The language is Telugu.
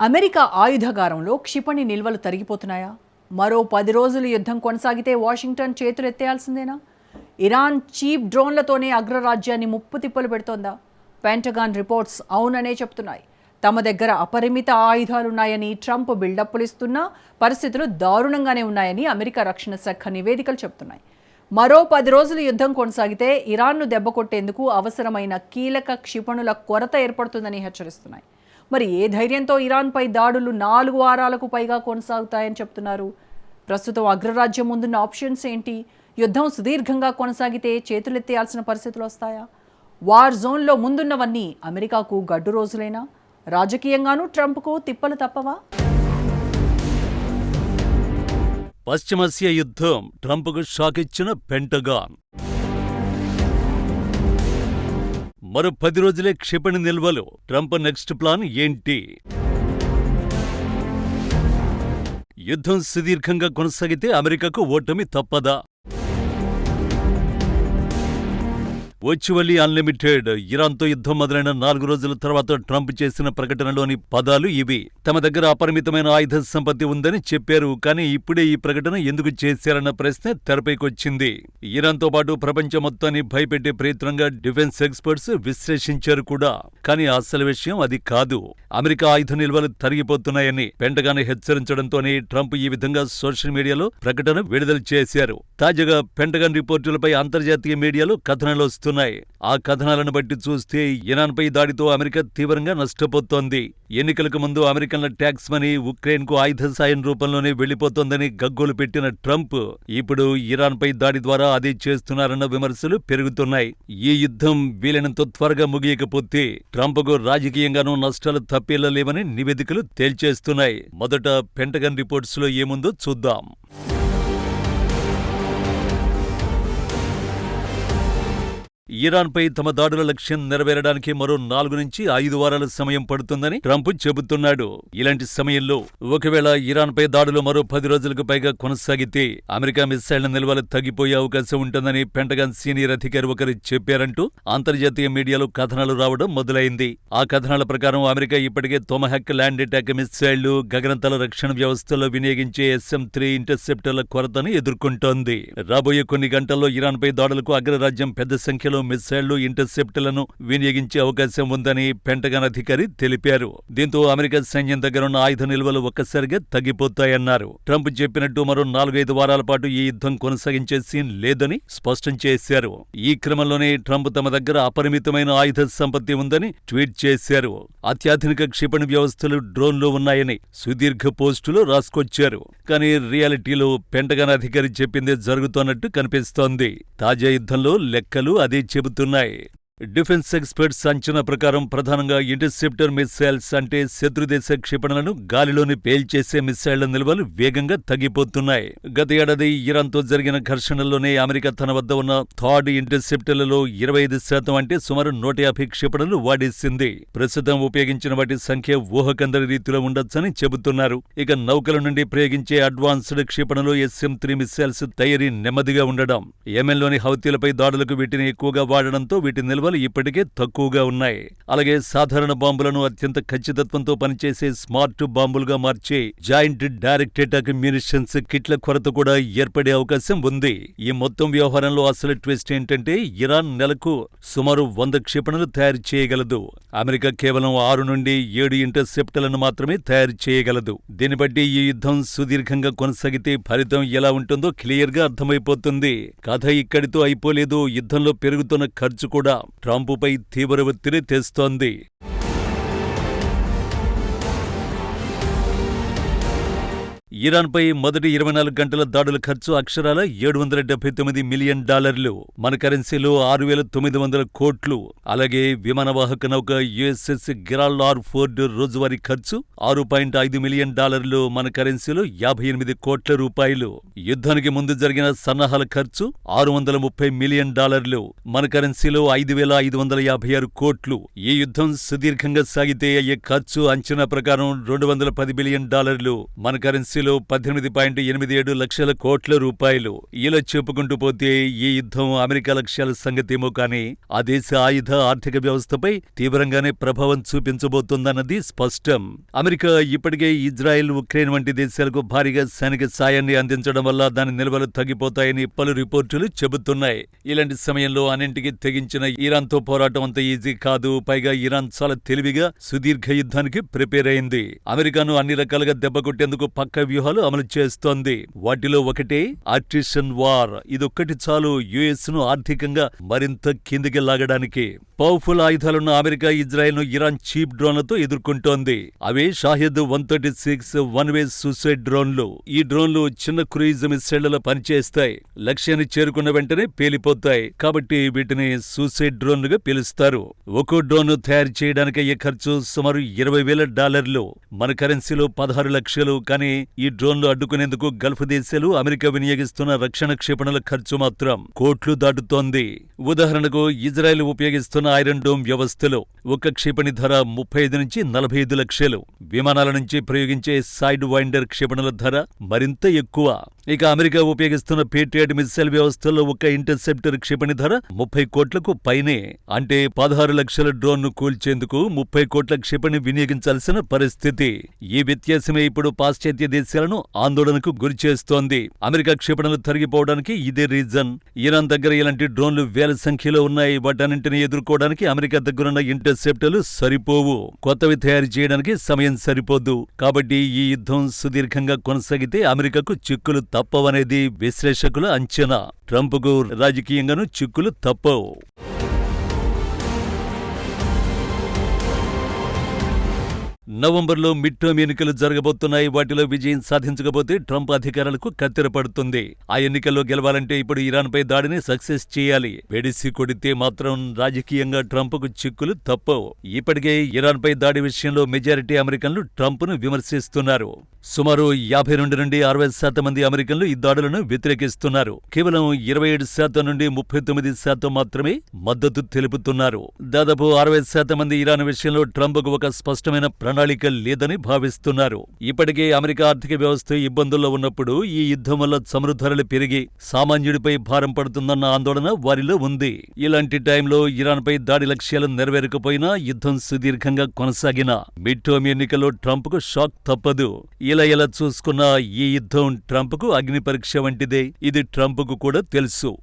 అమెరికా ఆయుధాగారంలో క్షిపణి నిల్వలు తరిగిపోతున్నాయా? మరో 10 రోజులు యుద్ధం కొనసాగితే వాషింగ్టన్ చేతులెత్తేయాల్సిందేనా? ఇరాన్ చీప్ డ్రోన్లతోనే అగ్రరాజ్యాన్ని ముప్పు తిప్పలు పెడుతోందా? పెంటగాన్ రిపోర్ట్స్ అవుననే చెప్తున్నాయి. తమ దగ్గర అపరిమిత ఆయుధాలున్నాయని ట్రంప్ బిల్డప్లు ఇస్తున్నా పరిస్థితులు దారుణంగానే ఉన్నాయని అమెరికా రక్షణ శాఖ నివేదికలు చెప్తున్నాయి. మరో 10 రోజులు యుద్ధం కొనసాగితే ఇరాన్ను దెబ్బకొట్టేందుకు అవసరమైన కీలక క్షిపణుల కొరత ఏర్పడుతుందని హెచ్చరిస్తున్నాయి. మరి ఏ ధైర్యంతో ఇరాన్పై దాడులు 4 వారాలకు పైగా కొనసాగుతాయని చెప్తున్నారు? ప్రస్తుతం అగ్రరాజ్యం ముందున్న ఆప్షన్స్ ఏంటి? యుద్ధం సుదీర్ఘంగా కొనసాగితే చేతులెత్తేయాల్సిన పరిస్థితులు వస్తాయా? వార్ జోన్లో ముందున్నవన్నీ అమెరికాకు గడ్డు రోజులేనా? రాజకీయంగానూ ట్రంప్కు తిప్పలు తప్పవా? పశ్చిమాసియా యుద్ధం ట్రంప్కు షాక్ ఇచ్చిన పెంటగాన్. మరో 10 రోజులే క్షిపణి నిల్వలు. ట్రంప్ నెక్స్ట్ ప్లాన్ ఏంటి? యుద్ధం సుదీర్ఘంగా కొనసాగితే అమెరికాకు ఓటమి తప్పదా? వర్చువల్లీ అన్లిమిటెడ్ ఇరాన్తో యుద్ధం మొదలైన 4 రోజుల తర్వాత ట్రంప్ చేసిన ప్రకటనలోని పదాలు ఇవి. తమ దగ్గర అపరిమితమైన ఆయుధ సంపత్తి ఉందని చెప్పారు. కానీ ఇప్పుడే ఈ ప్రకటన ఎందుకు చేశారన్న ప్రశ్న తెరపైకొచ్చింది. ఇరాన్తో పాటు ప్రపంచం మొత్తాన్ని భయపెట్టే ప్రయత్నంగా డిఫెన్స్ ఎక్స్పర్ట్స్ విశ్లేషించారు కూడా. కానీ అసలు విషయం అది కాదు. అమెరికా ఆయుధ నిల్వలు తరిగిపోతున్నాయని పెంటగాన్ హెచ్చరించడంతోనే ట్రంప్ ఈ విధంగా సోషల్ మీడియాలో ప్రకటన విడుదల చేశారు. తాజాగా పెంటగాన్ రిపోర్టులపై అంతర్జాతీయ మీడియాలో కథనాలు వస్తున్నాయి. ఆ కథనాలను బట్టి చూస్తే ఇరాన్పై దాడితో అమెరికా తీవ్రంగా నష్టపోతోంది. ఎన్నికలకు ముందు అమెరికన్ల ట్యాక్స్ మనీ ఉక్రెయిన్కు ఆయుధ సాయం రూపంలోనే వెళ్లిపోతోందని గగ్గోలు పెట్టిన ట్రంప్ ఇప్పుడు ఇరాన్పై దాడి ద్వారా అదే చేస్తున్నారన్న విమర్శలు పెరుగుతున్నాయి. ఈ యుద్ధం వీలైనంత త్వరగా ముగియకపోతే ట్రంప్కు రాజకీయంగానూ నష్టాలు తప్పేలా లేవని నివేదికలు తేల్చేస్తున్నాయి. మొదట పెంటగాన్ రిపోర్ట్స్లో ఏముందో చూద్దాం. ఇరాన్పై తమ దాడుల లక్ష్యం నెరవేరడానికి మరో 4 నుంచి 5 వారాల సమయం పడుతుందని ట్రంప్ చెబుతున్నాడు. ఇలాంటి సమయంలో ఒకవేళ ఇరాన్పై దాడులు మరో 10 రోజులకు పైగా కొనసాగితే అమెరికా మిస్సైళ్ల నిల్వలు తగ్గిపోయే అవకాశం ఉంటుందని పెంటగాన్ సీనియర్ అధికారి ఒకరు చెప్పారంటూ అంతర్జాతీయ మీడియాలో కథనాలు రావడం మొదలైంది. ఆ కథనాల ప్రకారం అమెరికా ఇప్పటికే తొమహాక్ ల్యాండ్ అటాక్ మిస్సైళ్లు, గగనతల రక్షణ వ్యవస్థలో వినియోగించే SM-3 ఇంటర్సెప్టర్ల కొరతను ఎదుర్కొంటోంది. రాబోయే కొన్ని గంటల్లో ఇరాన్పై దాడులకు అగ్రరాజ్యం పెద్ద సంఖ్యలో మిస్సైళ్లు, ఇంటర్సెప్టర్లను వినియోగించే అవకాశం ఉందని పెంటగాన్ అధికారి తెలిపారు. దీంతో అమెరికా సైన్యం దగ్గరున్న ఆయుధ నిల్వలు ఒక్కసారిగా తగ్గిపోతాయన్నారు. ట్రంప్ చెప్పినట్టు మరో 4-5 వారాల పాటు ఈ యుద్ధం కొనసాగించే సీన్ లేదని స్పష్టం చేశారు. ఈ క్రమంలోనే ట్రంప్ తమ దగ్గర అపరిమితమైన ఆయుధ సంపత్తి ఉందని ట్వీట్ చేశారు. అత్యాధునిక క్షిపణి వ్యవస్థలు, డ్రోన్లు ఉన్నాయని సుదీర్ఘ పోస్టులో రాసుకొచ్చారు. కానీ రియాలిటీలో పెంటగాన్ అధికారి చెప్పిందే జరుగుతున్నట్టు కనిపిస్తోంది. తాజా యుద్ధంలో లెక్కలు అదే చెబుతున్నాయి. డిఫెన్స్ ఎక్స్పర్ట్స్ అంచనా ప్రకారం ప్రధానంగా ఇంటర్సెప్టర్ మిస్సైల్స్ అంటే శత్రుదేశ క్షిపణులను గాలిలోని పేల్చేసే మిస్సైళ్ల నిల్వలు వేగంగా తగ్గిపోతున్నాయి. గత ఏడాది ఇరాన్తో జరిగిన ఘర్షణల్లోనే అమెరికా తన వద్ద ఉన్న థాడ్ ఇంటర్సెప్టర్లలో 25% అంటే సుమారు 150 క్షిపణులు వాడేసింది. ప్రస్తుతం ఉపయోగించిన వాటి సంఖ్య ఊహకందరి రీతిలో ఉండొచ్చని చెబుతున్నారు. ఇక నౌకల నుండి ప్రయోగించే అడ్వాన్స్డ్ క్షిపణులు SM-3 మిస్సైల్స్ తయారీ నెమ్మదిగా ఉండడం, యెమెన్లోని హౌతీలపై దాడులకు వీటిని ఎక్కువగా వాడడంతో వీటి నిల్వలు ఇప్పటికే తక్కువగా ఉన్నాయి. అలాగే సాధారణ బాంబులను అత్యంత ఖచ్చితత్వంతో పనిచేసే స్మార్ట్ బాంబులుగా మార్చే జాయింట్ డైరెక్ట్ అటాక్ మ్యూనిషన్స్ కిట్ల కొరత కూడా ఏర్పడే అవకాశం ఉంది. ఈ మొత్తం వ్యవహారంలో అసలు ట్విస్ట్ ఏంటంటే ఇరాన్ నెలకు సుమారు 100 క్షిపణులు తయారు చేయగలదు. అమెరికా కేవలం 6 నుండి 7 ఇంటర్సెప్టర్లను మాత్రమే తయారు చేయగలదు. దీన్ని బట్టి ఈ యుద్ధం సుదీర్ఘంగా కొనసాగితే ఫలితం ఎలా ఉంటుందో క్లియర్గా అర్థమైపోతుంది. కథ ఇక్కడితో అయిపోలేదు. యుద్ధంలో పెరుగుతున్న ఖర్చు కూడా ట్రంప్పై తీవ్ర ఒత్తిడి తెస్తోంది. ఇరాన్పై మొదటి 24 గంటల దాడుల ఖర్చు అక్షరాల $779 మిలియన్. మన కరెన్సీలో 6,900 కోట్లు. అలాగే విమానవాహక నౌక USS గిరాల్డ్ R. ఫోర్డ్ రోజువారీ ఖర్చు $6.5 మిలియన్. మన కరెన్సీలో 58 కోట్ల రూపాయలు. యుద్ధానికి ముందు జరిగిన సన్నాహాల ఖర్చు $630 మిలియన్. మన కరెన్సీలో 5,556 కోట్లు. ఈ యుద్ధం సుదీర్ఘంగా సాగితే అయ్యే ఖర్చు అంచనా ప్రకారం $210 బిలియన్. మన కరెన్సీలో 18.87 లక్షల కోట్ల రూపాయలు. ఇలా చెప్పుకుంటూ పోతే ఈ యుద్ధం అమెరికా లక్ష్యాల సంగతేమో కానీ ఆ దేశ ఆయుధ ఆర్థిక వ్యవస్థపై తీవ్రంగానే ప్రభావం చూపించబోతోందన్నది స్పష్టం. అమెరికా ఇప్పటికే ఇజ్రాయెల్, ఉక్రెయిన్ వంటి దేశాలకు భారీగా సైనిక సాయాన్ని అందించడం వల్ల దాని నిల్వలు తగ్గిపోతాయని పలు రిపోర్టులు చెబుతున్నాయి. ఇలాంటి సమయంలో అన్నింటికీ తెగించిన ఇరాన్తో పోరాటం అంత ఈజీ కాదు. పైగా ఇరాన్ చాలా తెలివిగా సుదీర్ఘ యుద్ధానికి ప్రిపేర్ అయింది. అమెరికాను అన్ని రకాలుగా దెబ్బకొట్టేందుకు పక్క వ్యూహాలు అమలు చేస్తోంది. వాటిలో ఒకటే అట్రిషన్ వార్. ఇదొక్కటి చాలు యుఎస్ ను ఆర్థికంగా మరింత కిందికి లాగడానికి. పవర్ఫుల్ ఆయుధాలున్న అమెరికా ఇజ్రాయెల్ ను ఇరాన్ చీప్ డ్రోన్లతో ఎదుర్కొంటోంది. అవే షాహిద్ 136 వన్ వే సూసైడ్ డ్రోన్లు. ఈ డ్రోన్లు చిన్న క్రూయిజ్ మిస్సైళ్లలో పనిచేస్తాయి. లక్ష్యాన్ని చేరుకున్న వెంటనే పేలిపోతాయి. కాబట్టి వీటిని సూసైడ్ డ్రోన్లుగా పిలుస్తారు. ఒక్కో డ్రోన్ తయారు చేయడానికి అయ్యే ఖర్చు సుమారు $20,000. మన కరెన్సీలో 16 లక్షలు. కానీ ఈ డ్రోన్లు అడ్డుకునేందుకు గల్ఫ్ దేశాలు అమెరికా వినియోగిస్తున్న రక్షణ క్షిపణుల ఖర్చు మాత్రం కోట్లు దాటుతోంది. ఉదాహరణకు ఇజ్రాయెల్ ఉపయోగిస్తున్న ఐరన్ డోమ్ వ్యవస్థలో ఒక క్షిపణి ధర 35 నుంచి 45 లక్షలు. విమానాల నుంచి ప్రయోగించే సైడ్ వైండర్ క్షిపణుల ధర మరింత ఎక్కువ. ఇక అమెరికా ఉపయోగిస్తున్న పేట్రియాట్ మిస్సైల్ వ్యవస్థలో ఒక ఇంటర్సెప్టర్ క్షిపణి ధర 30 కోట్లకు పైనే. అంటే 16 లక్షల డ్రోన్ను కూల్చేందుకు 30 కోట్ల క్షిపణి వినియోగించాల్సిన పరిస్థితి. ఈ వ్యత్యాసమే ఇప్పుడు పాశ్చాత్య దేశాలను ఆందోళనకు గురిచేస్తోంది. అమెరికా క్షిపణులు తరిగిపోవడానికి ఇదే రీజన్. ఇరాన్ దగ్గర ఇలాంటి డ్రోన్లు వేల సంఖ్యలో ఉన్నాయి. వాటన్నింటినీ ఎదుర్కోవడానికి అమెరికా దగ్గరున్న ఇంటర్సెప్టర్లు సరిపోవు. కొత్తవి తయారు చేయడానికి సమయం సరిపోదు. కాబట్టి ఈ యుద్ధం సుదీర్ఘంగా కొనసాగితే అమెరికాకు చిక్కులు తప్పవనేది విశ్లేషకుల అంచనా. ట్రంప్కు రాజకీయంగానూ చిక్కులు తప్పవు. నవంబర్లో మిడ్ టర్మ్ ఎన్నికలు జరగబోతున్నాయి. వాటిలో విజయం సాధించకపోతే ట్రంప్ అధికారాలకు కత్తెర పడుతుంది. ఆ ఎన్నికల్లో గెలవాలంటే ఇప్పుడు ఇరాన్పై దాడిని సక్సెస్ చేయాలి. వెడిసి కొడితే మాత్రం రాజకీయంగా ట్రంప్కు చిక్కులు తప్పవు. ఇప్పటికే ఇరాన్పై దాడి విషయంలో మెజారిటీ అమెరికన్లు ట్రంప్ను విమర్శిస్తున్నారు. సుమారు 52 నుండి 60% మంది అమెరికన్లు ఈ దాడులను వ్యతిరేకిస్తున్నారు. కేవలం 27% నుండి 39% మాత్రమే మద్దతు తెలుపుతున్నారు. దాదాపు 60% మంది ఇరాన్ విషయంలో ట్రంప్కు ఒక స్పష్టమైన ప్రణాళిక లేదని భావిస్తున్నారు. ఇప్పటికే అమెరికా ఆర్థిక వ్యవస్థ ఇబ్బందుల్లో ఉన్నప్పుడు ఈ యుద్ధం వల్ల చమురు ధరలు పెరిగి సామాన్యుడిపై భారం పడుతుందన్న ఆందోళన వారిలో ఉంది. ఇలాంటి టైంలో ఇరాన్పై దాడి లక్ష్యాలు నెరవేరకపోయినా యుద్ధం సుదీర్ఘంగా కొనసాగినా మిడ్ టర్మ్ ఎన్నికల్లో ట్రంప్కు షాక్ తప్పదు. ఇలా చూసుకున్న ఈ యుద్ధం ట్రంప్కు అగ్ని పరీక్ష వంటిదే. ఇది ట్రంప్కు కూడా తెలుసు.